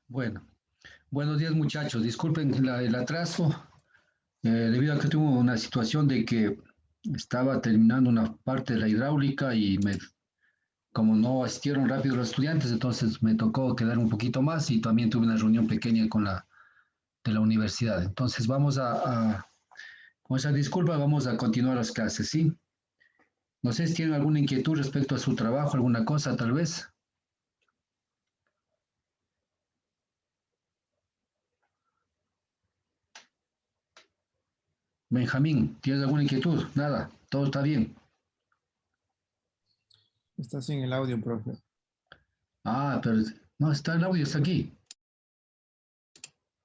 Bueno, buenos días muchachos. Disculpen el atraso, debido a que tuve una situación de que estaba terminando una parte de la hidráulica y como no asistieron rápido los estudiantes, entonces me tocó quedar un poquito más y también tuve una reunión pequeña de la universidad. Entonces con esa disculpa vamos a continuar las clases, ¿sí? No sé si tienen alguna inquietud respecto a su trabajo, alguna cosa tal vez. Benjamín, ¿tienes alguna inquietud? Nada, todo está bien. Está sin el audio, profe. Ah, pero no, está el audio, está aquí.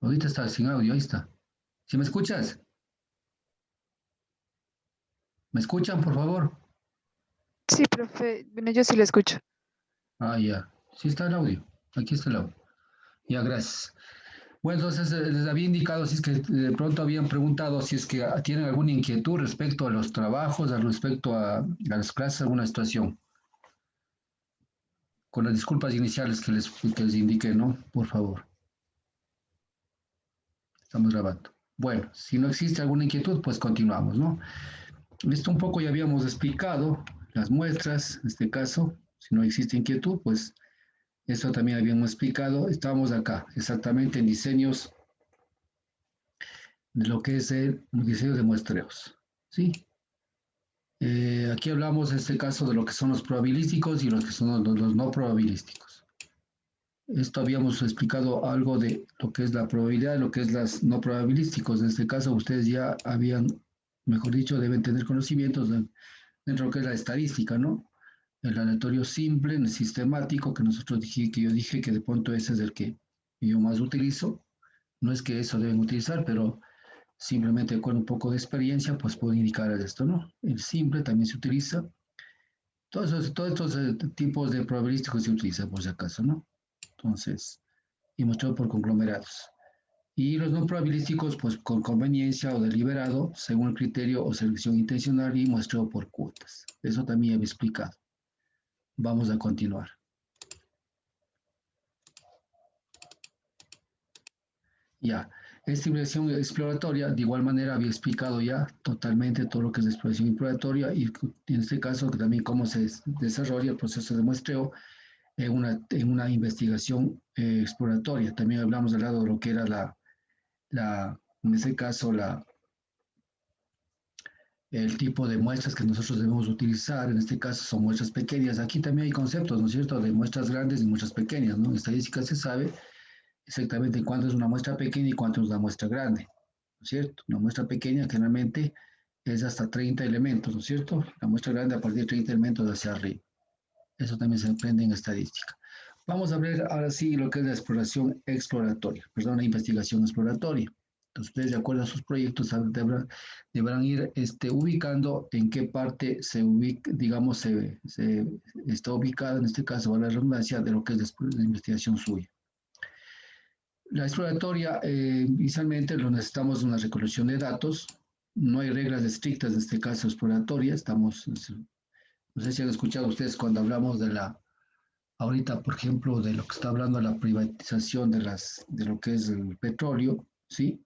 Ahorita está sin audio, ahí está. ¿Sí me escuchas? ¿Me escuchan, por favor? Sí, profe. Bueno, yo sí lo escucho. Ah, ya. Sí está el audio. Aquí está el audio. Ya, gracias. Bueno, entonces les había indicado si es que de pronto habían preguntado si es que tienen alguna inquietud respecto a los trabajos, respecto a las clases, alguna situación. Con las disculpas iniciales que les indiqué, ¿no? Por favor. Estamos grabando. Bueno, si no existe alguna inquietud, pues continuamos, ¿no? Esto un poco ya habíamos explicado, las muestras, en este caso, si no existe inquietud, pues eso también habíamos explicado. Estamos acá, exactamente en diseños de lo que es el diseño de muestreos, ¿sí? Aquí hablamos en este caso de lo que son los probabilísticos y los que son los no probabilísticos. Esto habíamos explicado algo de lo que es la probabilidad y lo que es las no probabilísticos. En este caso, ustedes ya habían, mejor dicho, deben tener conocimientos dentro de lo que es la estadística, ¿no? El aleatorio simple, el sistemático, que yo dije que de pronto ese es el que yo más utilizo. No es que eso deben utilizar, pero simplemente con un poco de experiencia, pues puedo indicar esto, ¿no? El simple también se utiliza. Todos estos tipos de probabilísticos se utilizan, por si acaso, ¿no? Entonces, y mostrado por conglomerados. Y los no probabilísticos, pues con conveniencia o deliberado, según el criterio o selección intencional y muestrado por cuotas. Eso también había explicado. Vamos a continuar. Ya, esta investigación exploratoria, de igual manera, había explicado ya totalmente todo lo que es la exploración exploratoria y en este caso también cómo se desarrolla el proceso de muestreo en una investigación exploratoria. También hablamos del lado de lo que era en ese caso, el tipo de muestras que nosotros debemos utilizar. En este caso son muestras pequeñas. Aquí también hay conceptos, ¿no es cierto?, de muestras grandes y muestras pequeñas, ¿no? En estadística se sabe exactamente cuánto es una muestra pequeña y cuánto es una muestra grande, ¿no es cierto? Una muestra pequeña generalmente es hasta 30 elementos, ¿no es cierto? La muestra grande a partir de 30 elementos hacia arriba. Eso también se aprende en estadística. Vamos a ver ahora sí lo que es la exploración exploratoria, perdón, la investigación exploratoria. Entonces, ustedes, de acuerdo a sus proyectos, deberán ir ubicando en qué parte digamos, se está ubicada, en este caso, a la redundancia, de lo que es la investigación suya. La exploratoria, inicialmente lo necesitamos una recolección de datos. No hay reglas estrictas en este caso exploratoria. No sé si han escuchado ustedes cuando hablamos ahorita, por ejemplo, de lo que está hablando la privatización de lo que es el petróleo, ¿sí?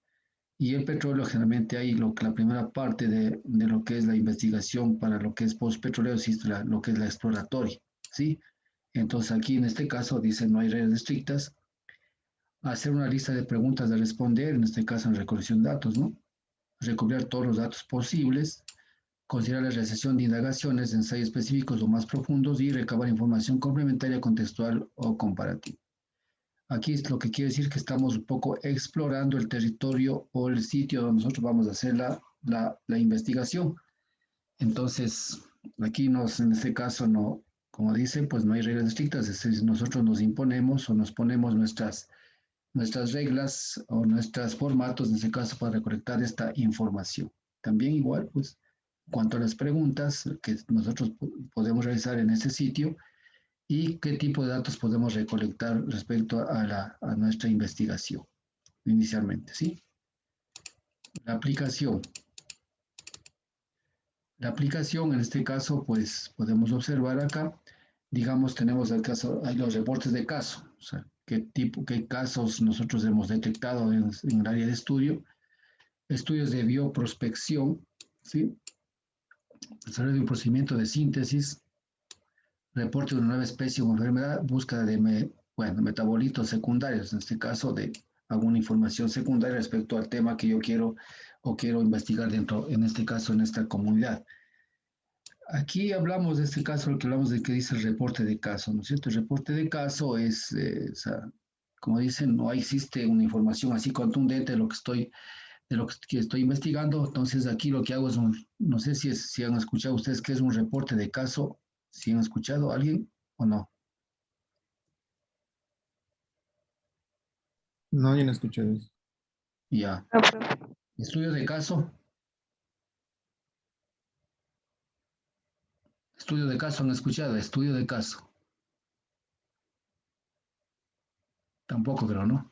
Y el petróleo generalmente hay la primera parte de lo que es la investigación para lo que es postpetrolero, existe lo que es la exploratoria, ¿sí? Entonces aquí en este caso dice no hay reglas estrictas, hacer una lista de preguntas de responder, en este caso en recolección de datos, ¿no? Recopilar todos los datos posibles, considerar la realización de indagaciones, ensayos específicos o más profundos y recabar información complementaria, contextual o comparativa. Aquí es lo que quiere decir que estamos un poco explorando el territorio o el sitio donde nosotros vamos a hacer la investigación. Entonces, aquí en este caso, no, como dicen, pues no hay reglas estrictas, es decir, nosotros nos imponemos o nos ponemos nuestras reglas o nuestros formatos, en este caso, para recolectar esta información. También igual, pues, en cuanto a las preguntas que nosotros podemos realizar en ese sitio y qué tipo de datos podemos recolectar respecto a nuestra investigación inicialmente, ¿sí? La aplicación. La aplicación, en este caso, pues podemos observar acá, digamos, tenemos el caso, hay los reportes de caso, o sea, qué casos nosotros hemos detectado en el área de estudio, estudios de bioprospección, ¿sí? Desarrollo de un procedimiento de síntesis, reporte de una nueva especie o enfermedad, búsqueda de metabolitos secundarios, en este caso de alguna información secundaria respecto al tema que yo quiero o quiero investigar dentro, en este caso, en esta comunidad. Aquí hablamos de este caso, lo que hablamos de que dice el reporte de caso, ¿no es cierto? El reporte de caso es, o sea, como dicen, no existe una información así contundente de lo que estoy investigando. Entonces aquí lo que hago es no sé si han escuchado ustedes qué es un reporte de caso, si han escuchado a alguien o no. No, yo no escuché eso. Ya. No, profe. Estudio de caso. Estudio de caso, ¿han escuchado? Estudio de caso. Tampoco creo, ¿no?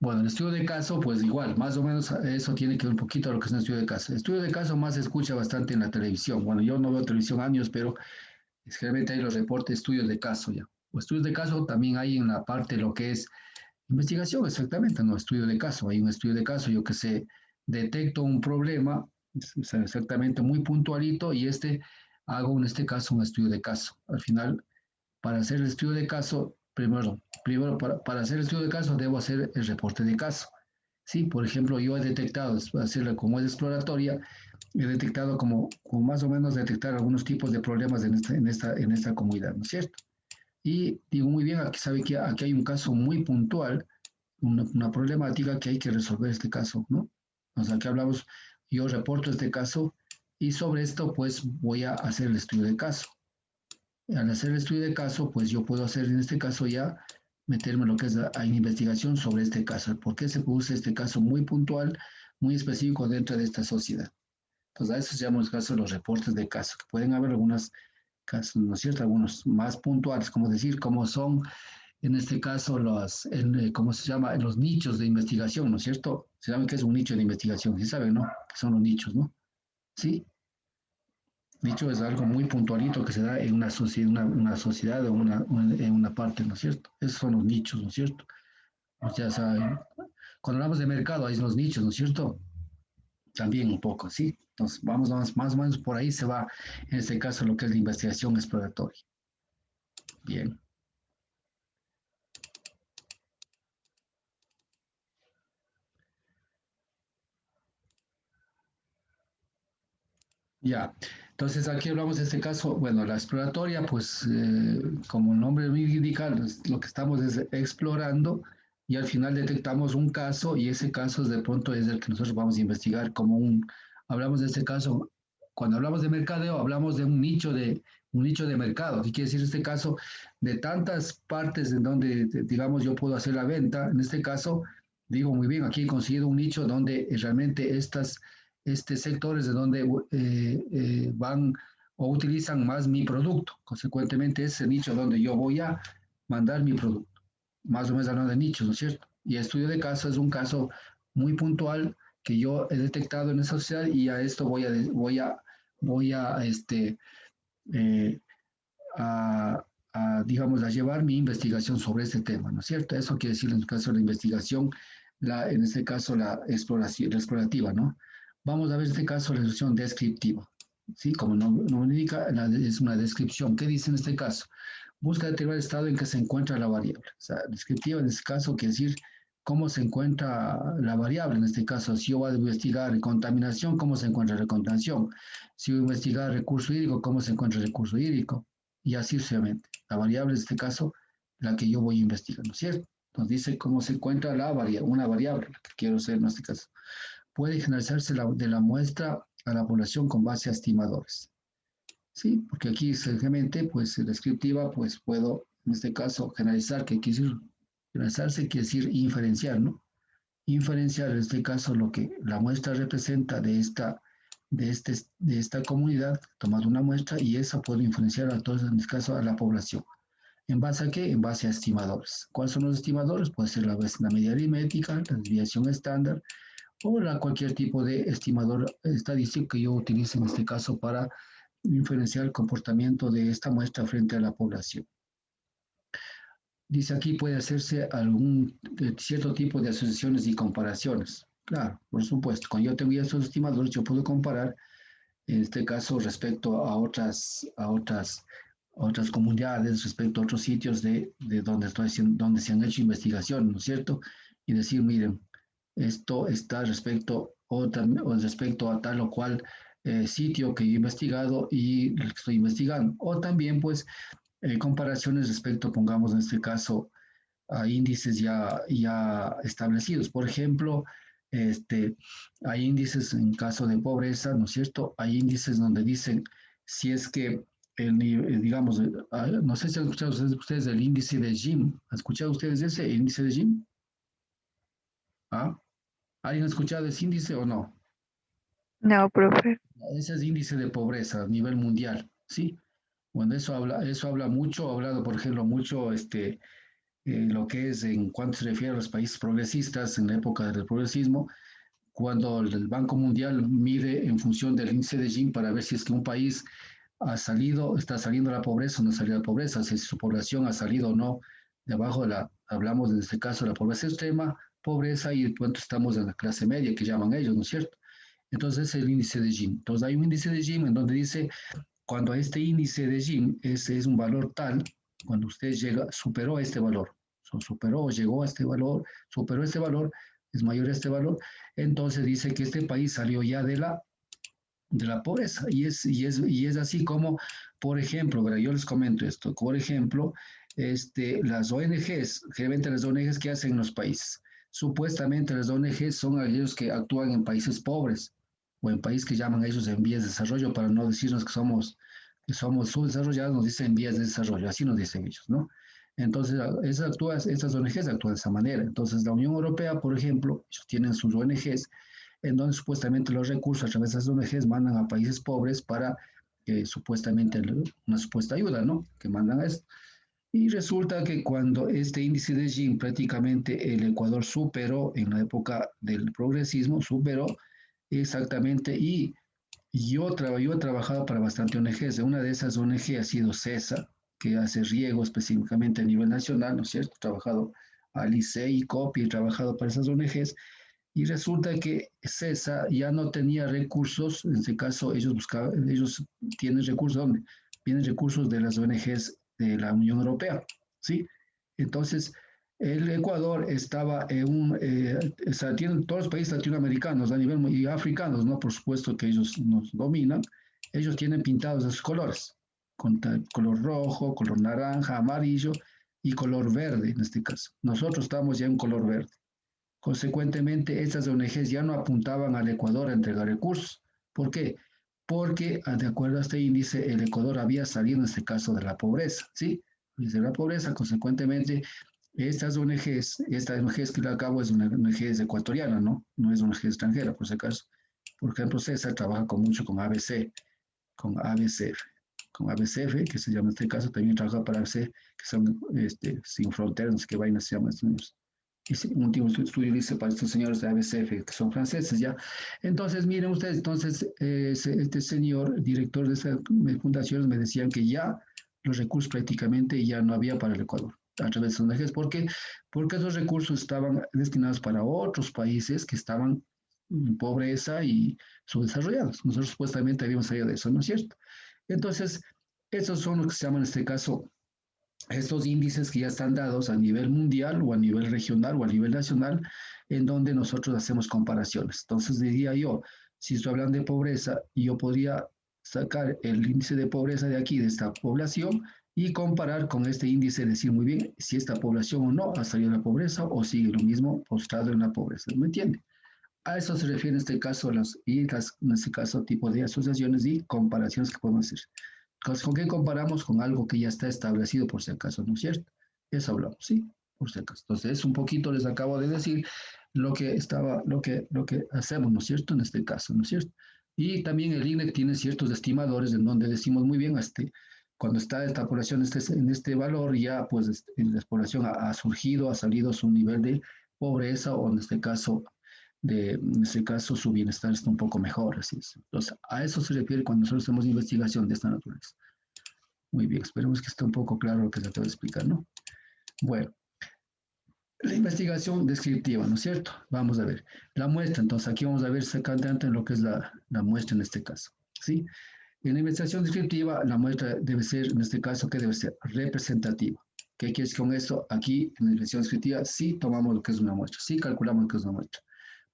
Bueno, el estudio de caso, pues igual, más o menos eso tiene que ver un poquito a lo que es un estudio de caso. Estudio de caso más se escucha bastante en la televisión. Bueno, yo no veo televisión años, pero generalmente hay los reportes de estudios de caso ya. O estudios de caso también hay en la parte de lo que es investigación, exactamente, no, estudio de caso. Hay un estudio de caso, yo que sé, detecto un problema, exactamente muy puntualito, y hago en este caso un estudio de caso. Al final, para hacer el estudio de caso, primero para hacer el estudio de caso debo hacer el reporte de caso. Sí, por ejemplo, yo he detectado, hacerla como es exploratoria, he detectado como más o menos detectar algunos tipos de problemas en esta comunidad, ¿no es cierto? Y digo muy bien, aquí sabe que aquí hay un caso muy puntual, una problemática que hay que resolver este caso, ¿no? O sea, aquí hablamos, yo reporto este caso y sobre esto pues voy a hacer el estudio de caso. Al hacer el estudio de caso, pues yo puedo hacer en este caso ya meterme en lo que es la investigación sobre este caso, por qué se produce este caso muy puntual, muy específico dentro de esta sociedad. Entonces a eso se llaman los casos los reportes de caso, que pueden haber algunos casos, ¿no es cierto? Algunos más puntuales, como decir, cómo son en este caso ¿cómo se llama? Los nichos de investigación, ¿no es cierto? Se sabe que es un nicho de investigación, ¿sí saben, no? Que son los nichos, ¿no? Sí, nicho es algo muy puntualito que se da en una sociedad o en una parte, ¿no es cierto? Esos son los nichos, ¿no es cierto? Pues ya saben, cuando hablamos de mercado, hay los nichos, ¿no es cierto? También un poco, ¿sí? Entonces, vamos más o menos por ahí se va, en este caso, lo que es la investigación exploratoria. Bien. Ya, entonces aquí hablamos de este caso, bueno, la exploratoria, pues como el nombre indica, lo que estamos es explorando y al final detectamos un caso y ese caso de pronto es el que nosotros vamos a investigar hablamos de este caso, cuando hablamos de mercadeo, hablamos de un nicho de mercado. ¿Qué quiere decir este caso? De tantas partes en donde, digamos, yo puedo hacer la venta, en este caso, digo muy bien, aquí he conseguido un nicho donde realmente sectores de donde van o utilizan más mi producto. Consecuentemente, es el nicho donde yo voy a mandar mi producto. Más o menos hablando de nichos, ¿no es cierto? Y el estudio de caso es un caso muy puntual que yo he detectado en esa sociedad y a esto voy a, eh, a, digamos, a llevar mi investigación sobre este tema, ¿no es cierto? Eso quiere decir en el caso de la investigación, en este caso la explorativa, ¿no? Vamos a ver en este caso la descripción descriptiva, ¿sí? Como no indica, es una descripción. ¿Qué dice en este caso? Busca determinar el estado en que se encuentra la variable. O sea, descriptiva en este caso quiere decir cómo se encuentra la variable. En este caso, si yo voy a investigar contaminación, cómo se encuentra la contaminación. Si voy a investigar recurso hídrico, cómo se encuentra el recurso hídrico. Y así sucesivamente. La variable, en este caso, la que yo voy a investigar, ¿no es cierto? Nos dice cómo se encuentra una variable, la que quiero ser en este caso. Puede generalizarse de la muestra a la población con base a estimadores. Sí, porque aquí simplemente, pues, descriptiva, pues puedo, en este caso, generalizar, que quiere decir, generalizarse quiere decir inferenciar, ¿no? Inferenciar, en este caso, lo que la muestra representa de esta comunidad, tomar una muestra y esa puedo inferenciar a todos, en este caso, a la población. ¿En base a qué? En base a estimadores. ¿Cuáles son los estimadores? Puede ser la media aritmética, la desviación estándar o cualquier tipo de estimador estadístico que yo utilice en este caso para inferenciar el comportamiento de esta muestra frente a la población. Dice aquí puede hacerse algún cierto tipo de asociaciones y comparaciones. Claro, por supuesto, cuando yo tengo ya estos estimadores, yo puedo comparar, en este caso, respecto a otras comunidades, respecto a otros sitios de donde, donde se han hecho investigaciones, ¿no es cierto? Y decir, miren, esto está o respecto a tal o cual sitio que yo he investigado y estoy investigando. O también, pues, comparaciones respecto, pongamos en este caso, a índices ya establecidos. Por ejemplo, hay índices en caso de pobreza, ¿no es cierto? Hay índices donde dicen si es que digamos, no sé si han escuchado ustedes del índice de Jim. ¿Han escuchado ustedes ese índice de Jim? ¿Ah? ¿Alguien ha escuchado ese índice o no? No, profe. Ese es índice de pobreza a nivel mundial, ¿sí? Bueno, eso habla mucho, ha hablado, por ejemplo, mucho lo que es en cuanto se refiere a los países progresistas en la época del progresismo, cuando el Banco Mundial mide en función del índice de Gini para ver si es que un país está saliendo de la pobreza o no salido de la pobreza, si su población ha salido o no de abajo hablamos en este caso de la pobreza extrema, pobreza y de pronto estamos en la clase media que llaman ellos, ¿no es cierto? Entonces es el índice de Gini. Entonces hay un índice de Gini en donde dice, cuando este índice de Gini es un valor tal, cuando usted superó este valor, superó o llegó a este valor, superó este valor, es mayor a este valor, entonces dice que este país salió ya de la pobreza. Y es así como, por ejemplo, yo les comento esto, por ejemplo, las ONGs, generalmente las ONGs que hacen en los países. Supuestamente las ONGs son aquellos que actúan en países pobres o en países que llaman ellos en vías de desarrollo, para no decirnos que somos subdesarrollados, nos dicen vías de desarrollo, así nos dicen ellos, ¿no? Entonces, estas ONGs actúan de esa manera. Entonces, la Unión Europea, por ejemplo, ellos tienen sus ONGs en donde supuestamente los recursos a través de esas ONGs mandan a países pobres para supuestamente una supuesta ayuda, ¿no? Que mandan a esto. Y resulta que cuando este índice de Gini prácticamente el Ecuador superó en la época del progresismo, superó exactamente, y yo he trabajado para bastante ONGs. Una de esas ONG ha sido CESA, que hace riego específicamente a nivel nacional, ¿no es cierto? He trabajado al ICEI y COPI, he trabajado para esas ONGs, y resulta que CESA ya no tenía recursos, en este caso ellos tienen recursos, ¿dónde? Tienen recursos de las ONGs de la Unión Europea, ¿sí? Entonces, el Ecuador estaba en o sea, tienen todos los países latinoamericanos a nivel y africanos, ¿no? Por supuesto que ellos nos dominan, ellos tienen pintados esos colores, con color rojo, color naranja, amarillo y color verde en este caso. Nosotros estamos ya en color verde. Consecuentemente, estas ONGs ya no apuntaban al Ecuador a entregar recursos. ¿Por qué? Porque, de acuerdo a este índice, el Ecuador había salido en este caso de la pobreza, ¿sí? De la pobreza, consecuentemente, esta ONGs que le acabo es una ONG ecuatoriana, ¿no? No es una ONG extranjera, por si acaso. Por ejemplo, César trabaja mucho con ABC, con ABCF, con ABCF, que se llama en este caso, también trabaja para ABC, que son Sin Fronteras, no sé qué vaina se llama un último estudio dice para estos señores de ABCF, que son franceses ya. Entonces, miren ustedes, entonces, este señor, director de esas fundaciones, me decían que ya los recursos prácticamente ya no había para el Ecuador a través de ONGs. ¿Por qué? Porque esos recursos estaban destinados para otros países que estaban en pobreza y subdesarrollados. Nosotros supuestamente habíamos salido de eso, ¿no es cierto? Entonces, esos son los que se llaman en este caso estos índices que ya están dados a nivel mundial o a nivel regional o a nivel nacional, en donde nosotros hacemos comparaciones. Entonces diría yo, si estoy hablando de pobreza, yo podría sacar el índice de pobreza de aquí, de esta población, y comparar con este índice, decir muy bien si esta población o no ha salido de la pobreza o sigue lo mismo postrado en la pobreza. ¿Me entiende? A eso se refiere en este caso en este caso tipo de asociaciones y comparaciones que podemos hacer. ¿Con qué comparamos? Con algo que ya está establecido por si acaso, ¿no es cierto? Eso hablamos, sí, por si acaso. Entonces, un poquito les acabo de decir lo que hacemos, ¿no es cierto? En este caso, ¿no es cierto? Y también el INEC tiene ciertos estimadores en donde decimos muy bien, cuando está esta población en este valor, ya pues la población ha surgido, ha salido a su nivel de pobreza o en este caso en este caso, su bienestar está un poco mejor. Así es. Entonces, a eso se refiere cuando nosotros hacemos investigación de esta naturaleza. Muy bien, esperemos que esté un poco claro lo que se acaba de explicar, ¿no? Bueno, la investigación descriptiva, ¿no es cierto? Vamos a ver. La muestra, entonces aquí vamos a ver sacante en lo que es la muestra en este caso, ¿sí? En la investigación descriptiva, la muestra debe ser, en este caso, ¿qué debe ser? Representativa. ¿Qué quiere decir con esto? Aquí, en la investigación descriptiva, sí tomamos lo que es una muestra, sí calculamos lo que es una muestra.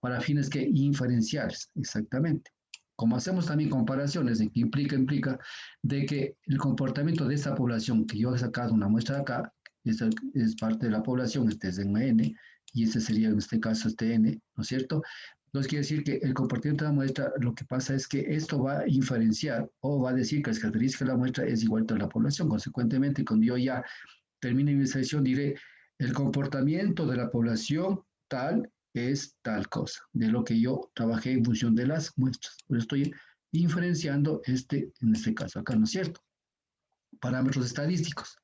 Para fines que inferenciales, exactamente. Como hacemos también comparaciones, de que implica de que el comportamiento de esta población, que yo he sacado una muestra de acá, esta es parte de la población, este es en N, y este sería en este caso este N, ¿no es cierto? Entonces quiere decir que el comportamiento de la muestra, lo que pasa es que esto va a inferenciar o va a decir que las características de la muestra es igual a la población. Consecuentemente, cuando yo ya termine mi investigación, diré el comportamiento de la población tal es tal cosa, de lo que yo trabajé en función de las muestras. Pues estoy inferenciando en este caso acá, ¿no es cierto? Parámetros estadísticos.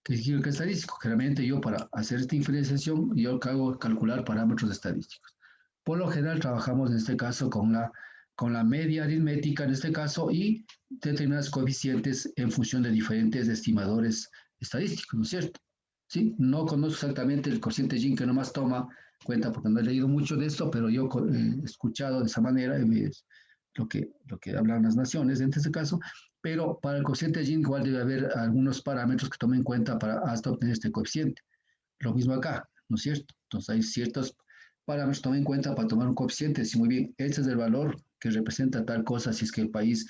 ¿Qué quiero que estadístico? Generalmente yo para hacer esta inferenciación, yo hago calcular parámetros estadísticos. Por lo general trabajamos en este caso con la media aritmética en este caso y determinados coeficientes en función de diferentes estimadores estadísticos, ¿no es cierto? ¿Sí? No conozco exactamente el cociente Gini que nomás toma cuenta porque no he leído mucho de esto, pero yo he escuchado de esa manera lo que hablan las naciones en este caso, pero para el cociente Gini igual debe haber algunos parámetros que tomen en cuenta para hasta obtener este coeficiente. Lo mismo acá, ¿no es cierto? Entonces hay ciertos parámetros que tomen en cuenta para tomar un coeficiente. Si muy bien, este es el valor que representa tal cosa, si es que el país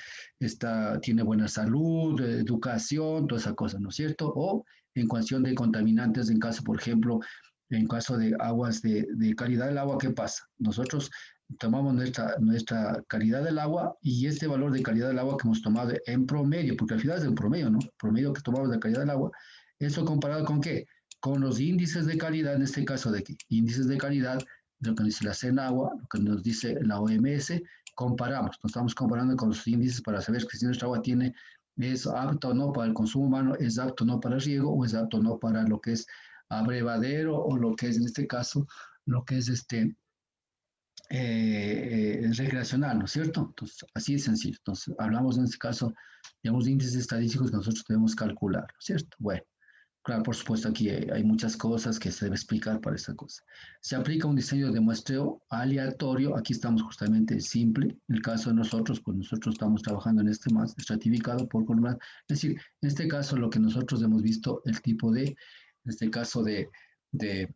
tiene buena salud, educación, toda esa cosa, ¿no es cierto? O en cuestión de contaminantes, en caso, por ejemplo, en caso de aguas de calidad del agua, ¿qué pasa? Nosotros tomamos nuestra calidad del agua y este valor de calidad del agua que hemos tomado en promedio, porque al final es en promedio, ¿no? Promedio que tomamos de calidad del agua, ¿eso comparado con qué? Con los índices de calidad, en este caso de aquí, índices de calidad, lo que nos dice la CENAGUA, lo que nos dice la OMS, comparamos, nos estamos comparando con los índices para saber que si nuestra agua es apto o no para el consumo humano, es apto o no para riego, o es apto o no para lo que es abrevadero, o lo que es en este caso, lo que es recreacional, ¿no es cierto? Entonces, así de sencillo. Entonces, hablamos en este caso, digamos, de índices estadísticos que nosotros debemos calcular, ¿no es cierto? Bueno. Claro, por supuesto, aquí hay muchas cosas que se debe explicar para esta cosa. Se aplica un diseño de muestreo aleatorio. Aquí estamos justamente simple. En el caso de nosotros, pues nosotros estamos trabajando en este más estratificado por columna. Es decir, en este caso lo que nosotros hemos visto, el tipo en este caso de, de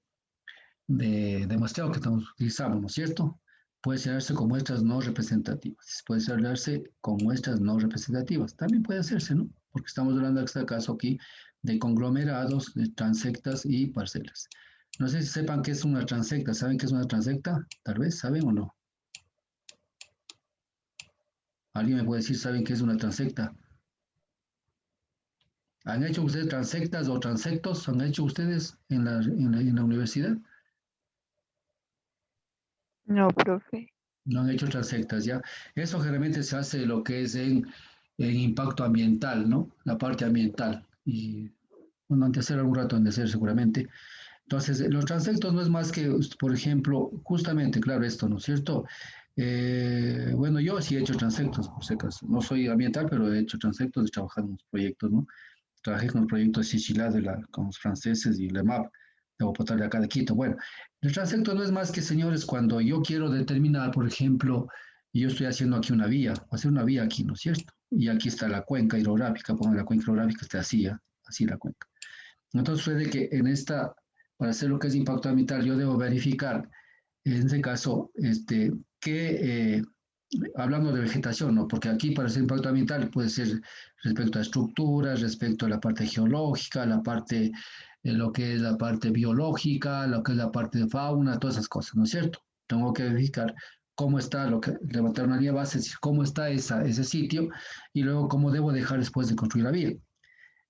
muestreo que utilizamos, ¿no es cierto? Puede hacerse con muestras no representativas. Puede hacerse con muestras no representativas. También puede hacerse, ¿no? Porque estamos hablando en este caso aquí de conglomerados, de transectas y parcelas. No sé si sepan qué es una transecta. ¿Saben qué es una transecta? Tal vez, ¿saben o no? ¿Alguien me puede decir, saben qué es una transecta? ¿Han hecho ustedes transectas o transectos? ¿Han hecho ustedes en la universidad? No, profe. No han hecho transectas, ¿ya? Eso generalmente se hace lo que es en impacto ambiental, ¿no? La parte ambiental. Y bueno, antes de hacer algún rato han de hacer seguramente. Entonces, los transectos no es más que, por ejemplo, justamente, claro, esto, ¿no es cierto? Bueno, yo sí he hecho transectos, por si acaso. No soy ambiental, pero he hecho transectos, he trabajado en los proyectos, ¿no? Trabajé con el proyecto de Sichilá con los franceses y LEMAP, de agua potable de acá de Quito. Bueno, el transecto no es más que, señores, cuando yo quiero determinar, por ejemplo, y yo estoy haciendo aquí una vía, voy a hacer una vía aquí, ¿no es cierto? Y aquí está la cuenca hidrográfica, pongo la cuenca hidrográfica, está así, ¿eh? Así la cuenca. Entonces sucede que para hacer lo que es impacto ambiental, yo debo verificar, en este caso, que hablando de vegetación, ¿no? Porque aquí para hacer impacto ambiental puede ser respecto a estructuras, respecto a la parte geológica, la parte, lo que es la parte biológica, lo que es la parte de fauna, todas esas cosas, ¿no es cierto? Tengo que verificar cómo está, levantar una línea base, es decir, cómo está ese sitio y luego cómo debo dejar después de construir la vía.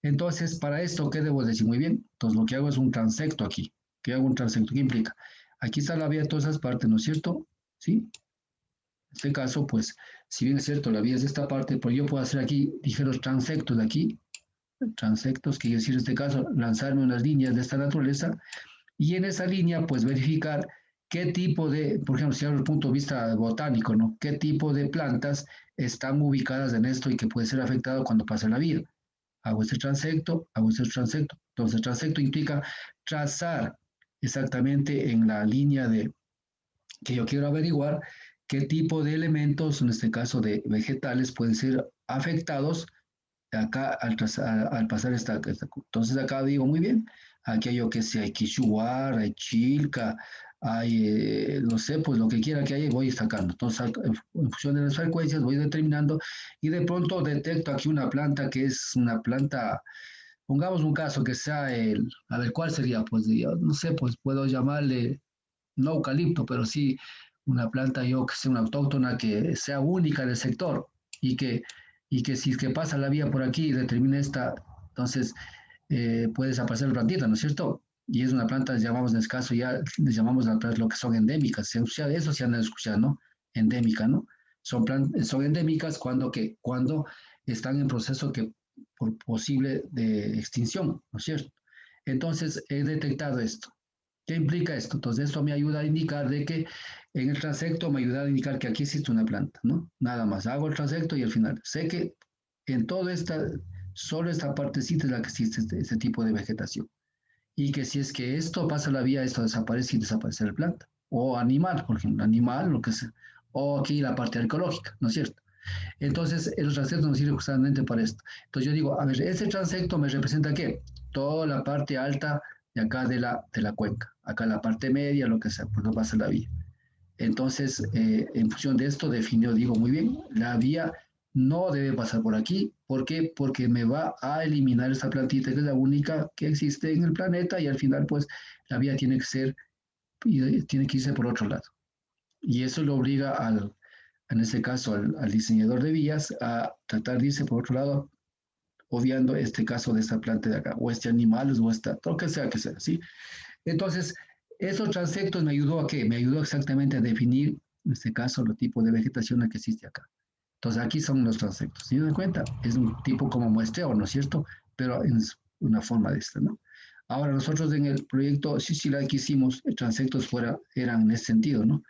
Entonces, para esto, ¿qué debo decir? Muy bien. Entonces, lo que hago es un transecto aquí. ¿Qué hago un transecto? ¿Qué implica? Aquí está la vía de todas esas partes, ¿no es cierto? ¿Sí? En este caso, pues, si bien es cierto, la vía es de esta parte, pues yo puedo hacer aquí ligeros transectos de aquí. Transectos, que quiere decir en este caso, lanzarme unas líneas de esta naturaleza y en esa línea, pues, verificar qué tipo de, por ejemplo, si hablo desde el punto de vista botánico, ¿no? ¿Qué tipo de plantas están ubicadas en esto y que puede ser afectado cuando pasa la vida? Hago este transecto. Entonces, el transecto implica trazar exactamente en la línea de que yo quiero averiguar qué tipo de elementos, en este caso de vegetales, pueden ser afectados acá al pasar esta. Entonces acá digo, muy bien, aquí hay yo que sé, hay quichuar, hay chilca, hay, no sé, pues lo que quiera que haya, voy sacando. Entonces, en función de las frecuencias, voy determinando y de pronto detecto aquí una planta que es una planta, pongamos un caso que sea a ver, ¿cuál sería? Pues yo no sé, pues puedo llamarle, no eucalipto, pero sí una planta yo que sea una autóctona que sea única del sector y que, y que si es que pasa la vía por aquí y determina esta, entonces puede desaparecer la plantita, ¿no es cierto? Y es una planta, llamamos en este caso ya, les llamamos a lo que son endémicas, eso se han escuchado, ¿no? Endémica, ¿no? Son endémicas cuando están en proceso que por posible de extinción, ¿no es cierto? Entonces he detectado esto. ¿Qué implica esto? Entonces, esto me ayuda a indicar de que en el transecto me ayuda a indicar que aquí existe una planta, ¿no? Nada más, hago el transecto y al final sé que en toda esta, solo esta partecita es la que existe este tipo de vegetación. Y que si es que esto pasa la vía, esto desaparece y desaparece la planta. O animal, por ejemplo, animal, lo que sea. O aquí la parte arqueológica, ¿no es cierto? Entonces, el transecto nos sirve justamente para esto. Entonces, yo digo, a ver, ese transecto me representa ¿qué? Toda la parte alta de acá de la cuenca. Acá la parte media, lo que sea, pues no pasa la vía. Entonces, en función de esto, definió, digo, muy bien, la vía no debe pasar por aquí. ¿Por qué? Porque me va a eliminar esta plantita que es la única que existe en el planeta y al final, pues, la vía tiene que ser, tiene que irse por otro lado. Y eso lo obliga en este caso al diseñador de vías a tratar de irse por otro lado, obviando este caso de esta planta de acá, o este animal, o esta, lo que sea, ¿sí? Entonces, esos transectos me ayudó a qué? Me ayudó exactamente a definir, en este caso, el tipo de vegetación que existe acá. Entonces, aquí son los transectos. ¿Se dan cuenta? Es un tipo como muestreo, ¿no es cierto? Pero en una forma de esta, ¿no? Ahora, nosotros en el proyecto CICILA que hicimos, transectos eran en ese sentido, ¿no?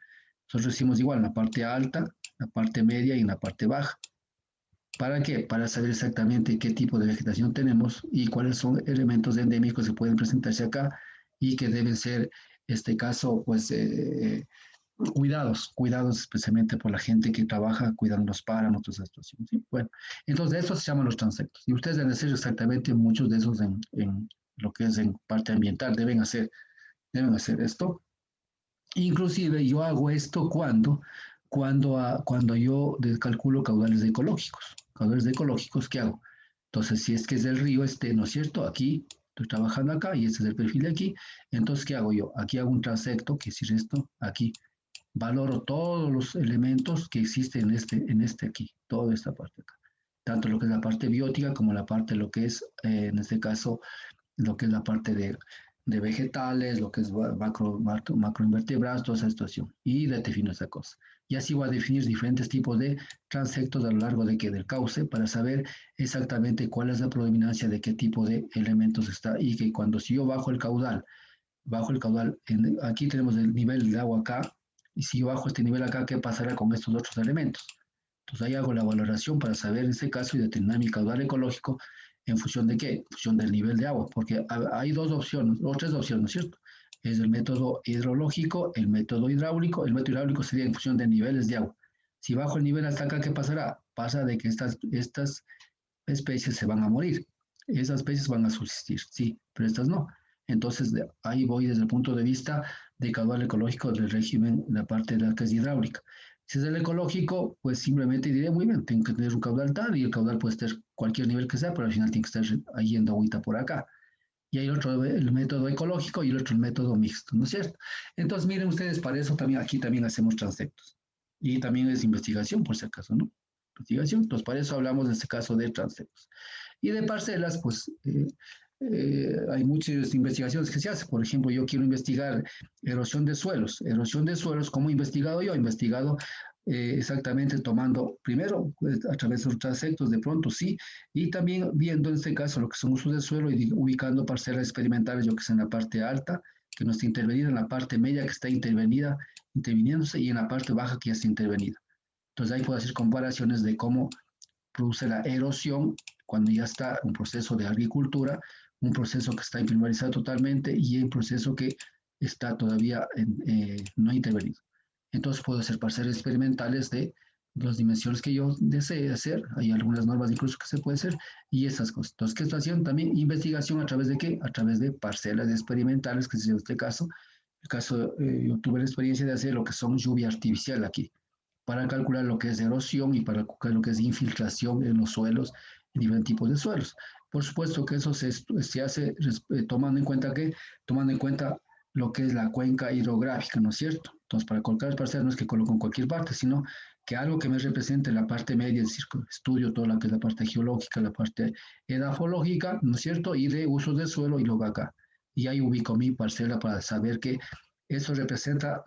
Nosotros hicimos igual, en la parte alta, la parte media y en la parte baja. ¿Para qué? Para saber exactamente qué tipo de vegetación tenemos y cuáles son elementos endémicos que pueden presentarse acá y que deben ser, en este caso, pues, cuidados especialmente por la gente que trabaja cuidando los páramos, toda esa situación. ¿Sí? Bueno, entonces eso se llaman los transectos. Y ustedes deben hacer exactamente muchos de esos en lo que es en parte ambiental, deben hacer esto. Inclusive yo hago esto cuando yo calculo caudales ecológicos. Caudales ecológicos, ¿qué hago? Entonces, si es que es del río este, ¿no es cierto? Aquí, estoy trabajando acá y este es el perfil de aquí. Entonces, ¿qué hago yo? Aquí hago un transecto, que es esto, aquí. Valoro todos los elementos que existen en este aquí, toda esta parte acá. Tanto lo que es la parte biótica como la parte, lo que es, en este caso, lo que es la parte de vegetales, lo que es macroinvertebrados, toda esa situación. Y defino esa cosa. Y así voy a definir diferentes tipos de transectos a lo largo del cauce para saber exactamente cuál es la predominancia de qué tipo de elementos está. Y que cuando si yo bajo el caudal, aquí tenemos el nivel de agua acá, y si yo bajo este nivel acá, ¿qué pasará con estos otros elementos? Entonces ahí hago la valoración para saber en ese caso y determinar mi caudal ecológico en función de qué, en función del nivel de agua, porque hay dos opciones, o tres opciones, ¿cierto? Es el método hidrológico, el método hidráulico. El método hidráulico sería en función de niveles de agua. Si bajo el nivel hasta acá, ¿qué pasará? Pasa de que estas especies se van a morir. Esas especies van a subsistir, sí, pero estas no. Entonces, ahí voy desde el punto de vista de caudal ecológico del régimen, la parte de la que es hidráulica. Si es el ecológico, pues simplemente diré, muy bien, tengo que tener un caudal tal y el caudal puede estar cualquier nivel que sea, pero al final tiene que estar yendo agüita por acá. Y hay otro, el método ecológico y el otro el método mixto, ¿no es cierto? Entonces, miren ustedes, para eso también aquí también hacemos transectos. Y también es investigación, por si acaso, ¿no? Investigación. Entonces, para eso hablamos en este caso de transectos. Y de parcelas, pues hay muchas investigaciones que se hacen. Por ejemplo, yo quiero investigar erosión de suelos. Erosión de suelos, ¿cómo he investigado yo? He investigado exactamente tomando, primero, pues, a través de los transectos, de pronto sí, y también viendo en este caso lo que son usos de suelo y ubicando parcelas experimentales, yo que sé, en la parte alta, que no está intervenida, en la parte media que está interviniéndose y en la parte baja que ya está intervenida. Entonces ahí puedo hacer comparaciones de cómo produce la erosión cuando ya está un proceso de agricultura, un proceso que está impermeabilizado totalmente y un proceso que está todavía no intervenido. Entonces puedo hacer parcelas experimentales de las dimensiones que yo desee hacer, hay algunas normas incluso que se puede hacer, y esas cosas. Entonces, ¿qué estoy haciendo? También investigación a través de qué? A través de parcelas experimentales, que es en este caso. El caso, yo tuve la experiencia de hacer lo que son lluvia artificial aquí, para calcular lo que es erosión y para calcular lo que es infiltración en los suelos, en diferentes tipos de suelos. Por supuesto que eso se hace tomando en cuenta que, tomando en cuenta lo que es la cuenca hidrográfica, ¿no es cierto? Entonces, para colocar el parcel no es que coloco en cualquier parte, sino que algo que me represente la parte media, es decir, estudio toda la que es la parte geológica, la parte edafológica, ¿no es cierto? Y de usos del suelo y luego acá. Y ahí ubico mi parcela para saber que eso representa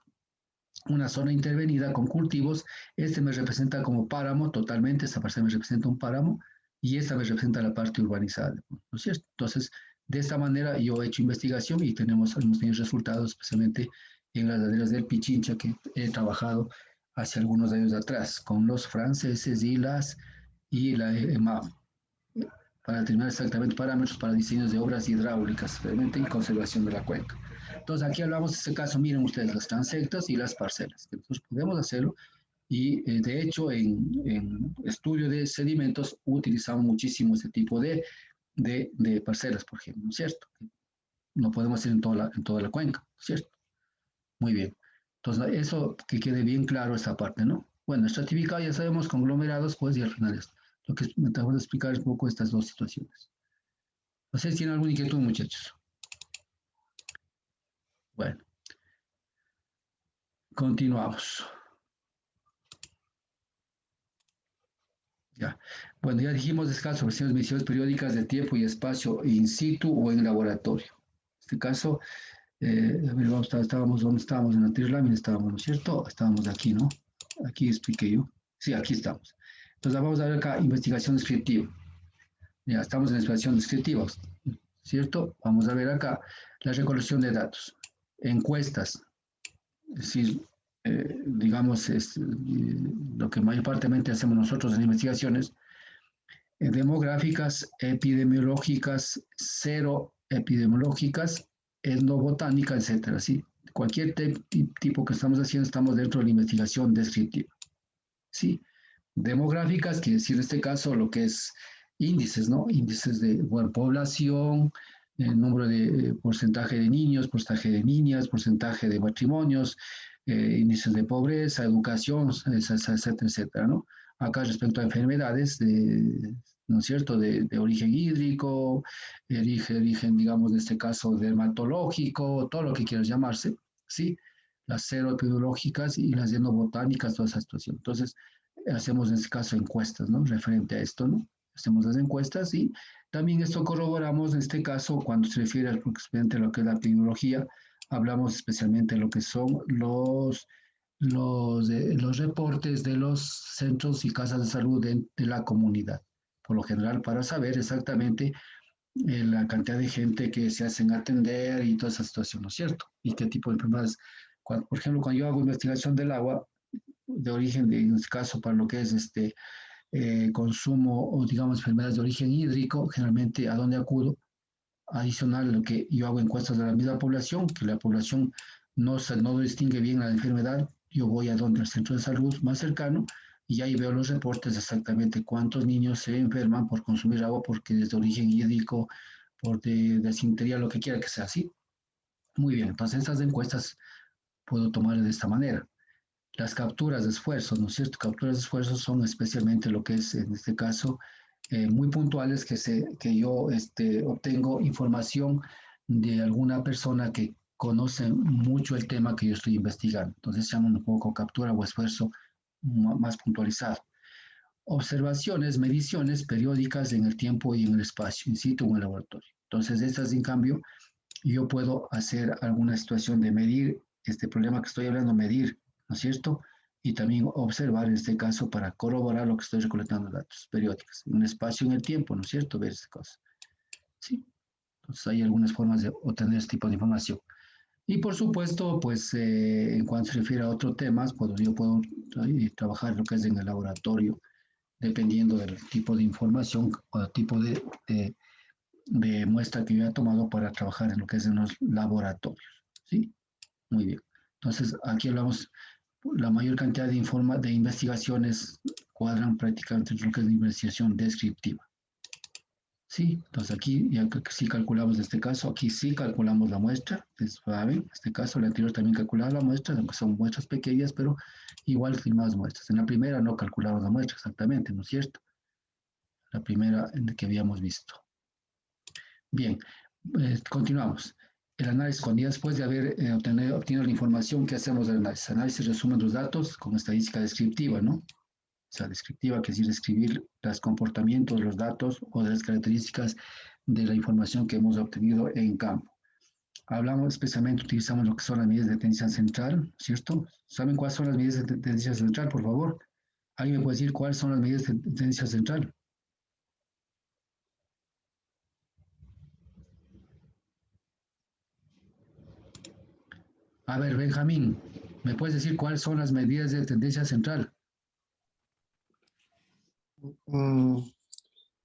una zona intervenida con cultivos. Este me representa como páramo totalmente, esta parcela me representa un páramo y esta me representa la parte urbanizada, ¿no es cierto? Entonces, de esta manera yo he hecho investigación y hemos tenido resultados, especialmente en las laderas del Pichincha, que he trabajado hace algunos años atrás con los franceses y la EMAF, para determinar exactamente parámetros para diseños de obras hidráulicas, realmente, y conservación de la cuenca. Entonces, aquí hablamos de este caso, miren ustedes, las transectas y las parcelas, que nosotros podemos hacerlo, y de hecho, en estudio de sedimentos utilizamos muchísimo este tipo de parcelas, por ejemplo, ¿no es cierto? No podemos hacer en toda la cuenca, ¿cierto? Muy bien. Entonces, eso que quede bien claro esa parte, ¿no? Bueno, estratificado ya sabemos, conglomerados, pues, y al final esto. Lo que me acabo de explicar es un poco estas dos situaciones. No sé si tienen alguna inquietud, muchachos. Bueno, continuamos. Ya. Bueno, ya dijimos descanso, versiones mediciones periódicas de tiempo y espacio in situ o en laboratorio. En este caso, a ver, estábamos, ¿dónde estábamos? En la lámina estábamos, ¿no es cierto? Estábamos aquí, ¿no? Aquí expliqué yo. Sí, aquí estamos. Entonces, vamos a ver acá, investigación descriptiva. Ya estamos en investigación descriptiva, ¿cierto? Vamos a ver acá la recolección de datos, encuestas, es decir, digamos, es lo que mayormente hacemos nosotros en investigaciones, demográficas, epidemiológicas, cero epidemiológicas, etnobotánica, etcétera, ¿sí? Cualquier tipo que estamos haciendo, estamos dentro de la investigación descriptiva, ¿sí? Demográficas, quiere decir en este caso lo que es índices, ¿no? Índices de bueno, población, el número de porcentaje de niños, porcentaje de niñas, porcentaje de matrimonios, índices de pobreza, educación, etcétera, etcétera, ¿no? Acá respecto a enfermedades, ¿no es cierto?, de origen hídrico, origen, digamos, en este caso, dermatológico, todo lo que quieras llamarse, ¿sí? Las cero epidemiológicas y las xenobotánicas, toda esa situación. Entonces, hacemos en este caso encuestas, ¿no? Referente a esto, ¿no? Hacemos las encuestas y también esto corroboramos en este caso cuando se refiere al expediente a lo que es la epidemiología, hablamos especialmente de lo que son los reportes de los centros y casas de salud de la comunidad, por lo general para saber exactamente la cantidad de gente que se hacen atender y toda esa situación, ¿no es cierto? Y qué tipo de enfermedades. Por ejemplo, cuando yo hago investigación del agua, de origen, en este caso para lo que es consumo o digamos enfermedades de origen hídrico, generalmente a donde acudo, adicional a lo que yo hago encuestas de la misma población, que la población no distingue bien la enfermedad, yo voy a donde el centro de salud más cercano y ahí veo los reportes exactamente cuántos niños se enferman por consumir agua porque es de origen hídrico, por desintería, lo que quiera que sea así. Muy bien, entonces estas encuestas puedo tomar de esta manera. Las capturas de esfuerzos, ¿no es cierto? Capturas de esfuerzos son especialmente lo que es, en este caso, muy puntuales que yo obtengo información de alguna persona que conoce mucho el tema que yo estoy investigando. Entonces se llama un poco captura o esfuerzo más puntualizado. Observaciones, mediciones periódicas en el tiempo y en el espacio, in situ o en el laboratorio. Entonces, estas, en cambio, yo puedo hacer alguna situación de medir este problema que estoy hablando, medir, ¿no es cierto? Y también observar en este caso para corroborar lo que estoy recolectando datos periódicos, en un espacio, en el tiempo, ¿no es cierto? Ver esta cosa. Sí. Entonces hay algunas formas de obtener este tipo de información. Y por supuesto, pues en cuanto se refiere a otros temas, pues yo puedo trabajar lo que es en el laboratorio, dependiendo del tipo de información o tipo de muestra que yo he tomado para trabajar en lo que es en los laboratorios. ¿Sí? Muy bien. Entonces, aquí hablamos, la mayor cantidad de investigaciones cuadran prácticamente en lo que es la investigación descriptiva. Sí, entonces aquí ya sí calculamos este caso, aquí sí calculamos la muestra, ¿saben? En este caso, el anterior también calculaba la muestra, aunque son muestras pequeñas, pero igual sin más muestras. En la primera no calculamos la muestra exactamente, ¿no es cierto? La primera en que habíamos visto. Bien, continuamos. El análisis, cuando ya después de haber obtenido la información, ¿qué hacemos del análisis? Análisis resumen los datos con estadística descriptiva, ¿no? O sea, descriptiva, que es decir, describir los comportamientos, los datos o de las características de la información que hemos obtenido en campo. Hablamos especialmente, utilizamos lo que son las medidas de tendencia central, ¿cierto? ¿Saben cuáles son las medidas de tendencia central, por favor? ¿Alguien me puede decir cuáles son las medidas de tendencia central? A ver, Benjamín, ¿me puedes decir cuáles son las medidas de tendencia central? Mm,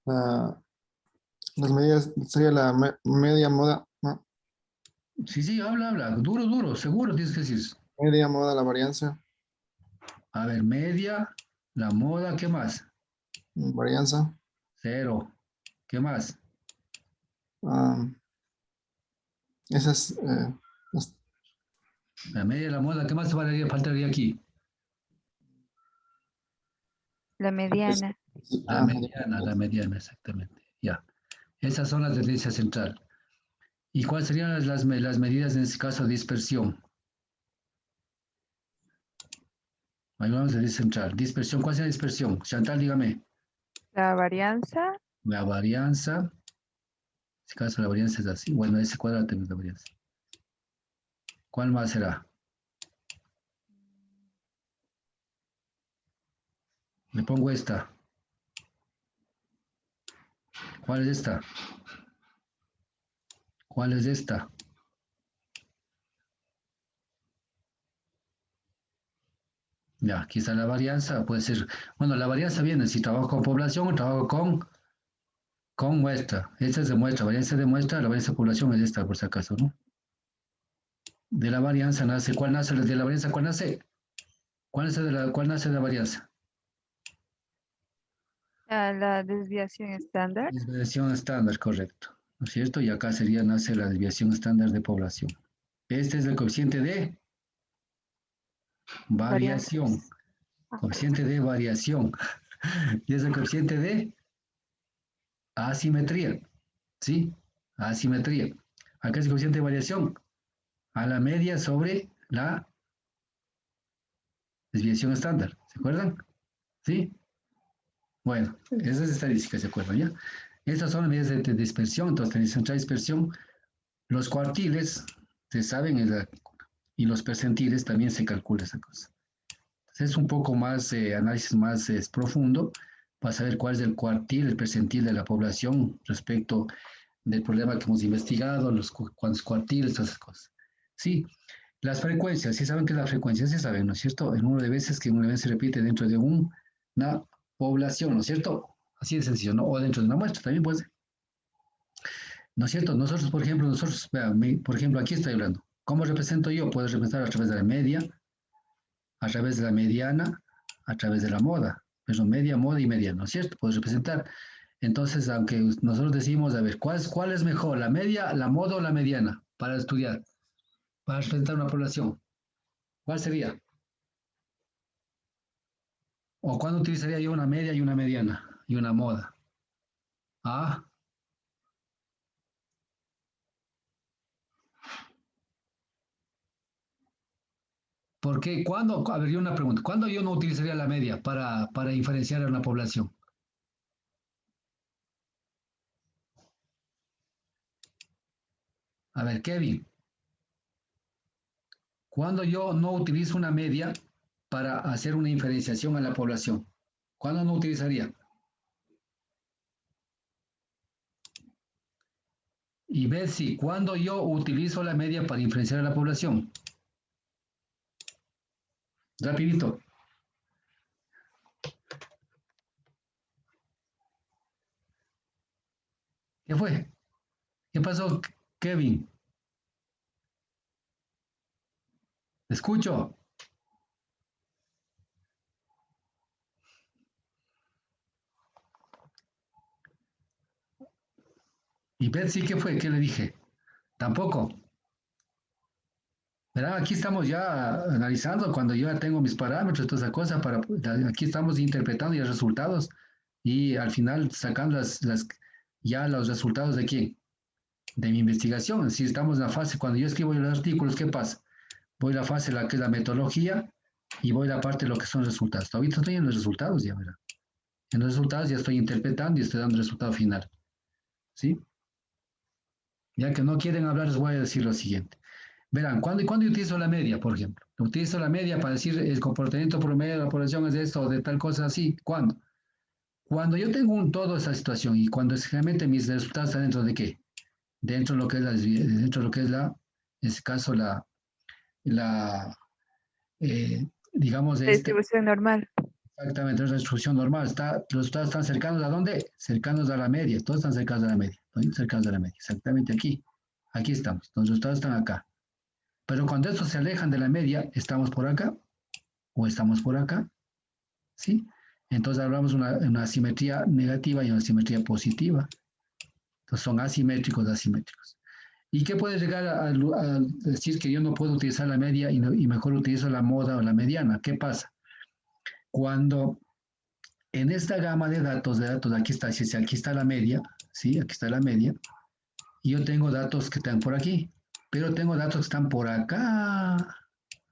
la- las medidas sería la media moda, ¿no? Sí, habla, duro, duro, seguro tienes que decir. Media moda, la varianza, A ver, media, la moda, ¿qué más? varianza. Cero, ¿qué más? ah, esas, las- La media, la moda, ¿qué más faltaría aquí? La es- mediana. La mediana, exactamente. Ya. Esas son las de tendencia central. ¿Y cuáles serían las medidas en este caso de dispersión? Ahí vamos a tendencia central. Dispersión, ¿cuál es la dispersión? Chantal, dígame. La varianza. La varianza. En este caso la varianza es así. Bueno, ese cuadrado tenemos la varianza. ¿Cuál más será? Le pongo esta. ¿Cuál es esta? ¿Cuál es esta? Ya, aquí está la varianza. Puede ser, bueno, la varianza viene si trabajo con población o trabajo con muestra. Esta es de muestra, varianza de muestra, la varianza de población es esta, por si acaso, ¿no? De la varianza nace, ¿cuál nace? De la varianza, ¿cuál nace? ¿Cuál nace de la varianza? La desviación estándar. Desviación estándar, correcto. ¿No es cierto? Y acá sería, nace la desviación estándar de población. Este es el coeficiente de Varianza. variación. Ah, Coeficiente de variación. Y es el coeficiente de asimetría. ¿Sí? Asimetría. Acá es el coeficiente de variación. A la media sobre la desviación estándar. ¿Se acuerdan? ¿Sí? Bueno, esas estadísticas, ¿se acuerdan ya? Estas son las medidas de dispersión, entonces tendencia central de dispersión. Los cuartiles, se saben, y los percentiles también se calcula esa cosa. Entonces es un poco más, análisis más profundo para saber cuál es el cuartil, el percentil de la población respecto del problema que hemos investigado, cuántos cuartiles, todas esas cosas. Sí, las frecuencias, sí saben que la frecuencia, sí saben, ¿no es cierto? El número de veces que un evento se repite dentro de una población, ¿no es cierto? Así de sencillo, ¿no? O dentro de una muestra también puede ser. ¿No es cierto? Nosotros, por ejemplo, vean, por ejemplo, aquí estoy hablando. ¿Cómo represento yo? Puedo representar a través de la media, a través de la mediana, a través de la moda. Pero media, moda y mediana, ¿no es cierto? Puedo representar. Entonces, aunque nosotros decimos, a ver, ¿cuál es mejor? ¿La media, la moda o la mediana para estudiar? Para representar una población. ¿Cuál sería? ¿O cuándo utilizaría yo una media y una mediana y una moda? Ah, ¿por qué? ¿Cuándo? A ver, yo una pregunta. ¿Cuándo yo no utilizaría la media para diferenciar a una población? A ver, Kevin, ¿cuándo yo no utilizo una media para hacer una diferenciación a la población? ¿Cuándo no utilizaría? Y Betsy, ¿cuándo yo utilizo la media para influenciar a la población? Rapidito. ¿Qué fue? ¿Qué pasó, Kevin? ¿Te escucho? ¿Y Betsy qué fue? ¿Qué le dije? Tampoco. Verá, aquí estamos ya analizando cuando yo ya tengo mis parámetros, toda esa cosa, aquí estamos interpretando ya resultados y al final sacando ya los resultados de quién, de mi investigación. Si estamos en la fase, cuando yo escribo los artículos, ¿qué pasa? Voy a la fase la que es la metodología y voy a la parte de lo que son resultados. Ahorita estoy en los resultados ya, ¿verdad? En los resultados ya estoy interpretando y estoy dando el resultado final, ¿sí? Ya que no quieren hablar, les voy a decir lo siguiente. Verán, ¿cuándo utilizo la media, por ejemplo? Utilizo la media para decir el comportamiento promedio de la población es de esto o de tal cosa así. ¿Cuándo? Cuando yo tengo un todo esa situación y cuando realmente mis resultados están dentro de qué? Dentro de lo que es dentro de lo que es en este caso, la digamos, La distribución normal. exactamente, es la distribución normal. Los resultados están cercanos a dónde? Cercanos a la media. Todos están cercanos a la media. Todos cercanos a la media. Exactamente aquí. Aquí estamos. Los resultados están acá. Pero cuando estos se alejan de la media, estamos por acá o estamos por acá, ¿sí? Entonces hablamos de una simetría negativa y una simetría positiva. Entonces son asimétricos, asimétricos. ¿Y qué puede llegar a decir que yo no puedo utilizar la media y mejor utilizo la moda o la mediana? ¿Qué pasa? Cuando en esta gama aquí está, si aquí está la media, ¿sí? Aquí está la media, y yo tengo datos que están por aquí, pero tengo datos que están por acá,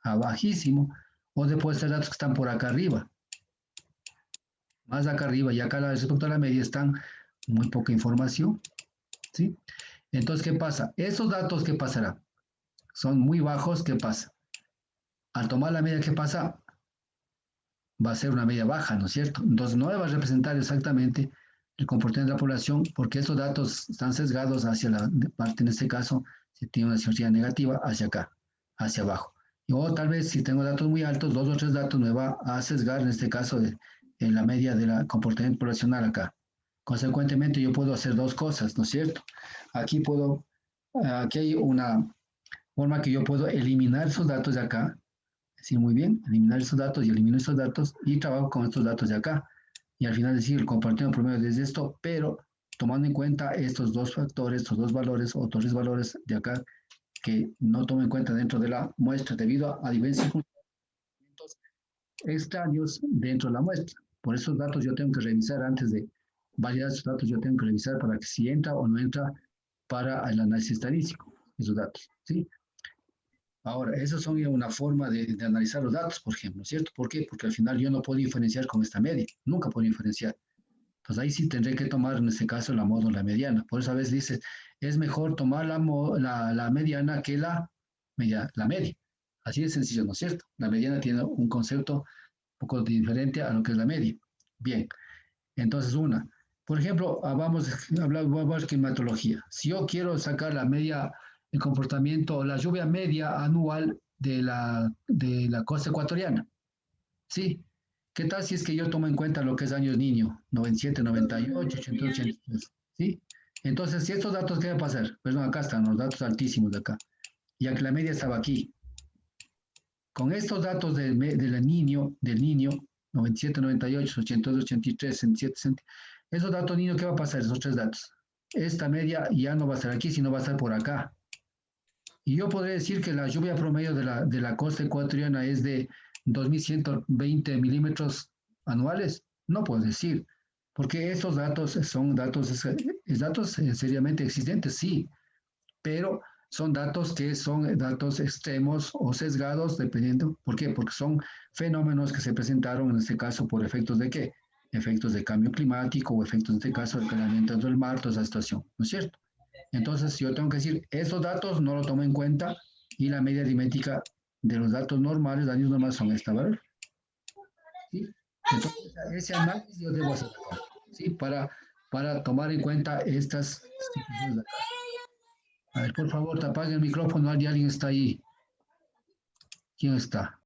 abajísimo, o después ser datos que están por acá arriba, más acá arriba, y acá respecto a la media están muy poca información, ¿sí? Entonces, ¿qué pasa? Esos datos, ¿qué pasará? Son muy bajos, ¿qué pasa? Al tomar la media, ¿qué pasa? Va a ser una media baja, ¿no es cierto? Entonces, no va a representar exactamente el comportamiento de la población porque estos datos están sesgados hacia la parte, en este caso, si tiene una simetría negativa, hacia acá, hacia abajo. O tal vez si tengo datos muy altos, dos o tres datos me va a sesgar, en este caso, en la media del comportamiento poblacional acá. Consecuentemente, yo puedo hacer dos cosas, ¿no es cierto? Aquí hay una forma que yo puedo eliminar esos datos de acá, decir muy bien, eliminar esos datos y elimino estos datos y trabajo con estos datos de acá. Y al final decir el compartido promedio desde esto, pero tomando en cuenta estos dos factores, estos dos valores o tres valores de acá que no tomo en cuenta dentro de la muestra debido a diversos circunstancias extraños dentro de la muestra. Por esos datos yo tengo que revisar antes de validar esos datos, yo tengo que revisar para que si entra o no entra para el análisis estadístico, esos datos, ¿sí? Ahora, esas son ya una forma de analizar los datos, por ejemplo, ¿cierto? ¿Por qué? Porque al final yo no puedo diferenciar con esta media, nunca puedo diferenciar. Entonces ahí sí tendré que tomar en este caso la modo o la mediana. Por eso a veces dices, es mejor tomar la mediana que la media. Así de sencillo, ¿no es cierto? La mediana tiene un concepto un poco diferente a lo que es la media. Bien, entonces por ejemplo, vamos a climatología. Si yo quiero sacar la media, el comportamiento, la lluvia media anual de la costa ecuatoriana, ¿sí? ¿Qué tal si es que yo tomo en cuenta lo que es años niño, 97, 98, 82, 83, ¿sí? Entonces, si estos datos, ¿qué va a pasar? Perdón, acá están los datos altísimos de acá, ya que la media estaba aquí. Con estos datos del niño, 97, 98, 82, 83, 67, esos datos niño, ¿qué va a pasar? Esos tres datos. Esta media ya no va a estar aquí, sino va a estar por acá. Y yo podría decir que la lluvia promedio de la costa ecuatoriana es de 2.120 milímetros anuales. No puedo decir, porque estos datos son datos seriamente existentes, sí, pero son datos que son datos extremos o sesgados, dependiendo. ¿Por qué? Porque son fenómenos que se presentaron en este caso por efectos de qué? Efectos de cambio climático o efectos, en este caso, del calentamiento del mar, toda esa situación, ¿no es cierto? Entonces, yo tengo que decir, estos datos no lo tomo en cuenta y la media aritmética de los datos normales, daños normales, son esta valor. ¿Sí? Entonces, ese análisis yo debo hacer acá, ¿sí? Para tomar en cuenta estas situaciones de acá. A ver, por favor, te apague el micrófono, alguien está ahí. ¿Quién está?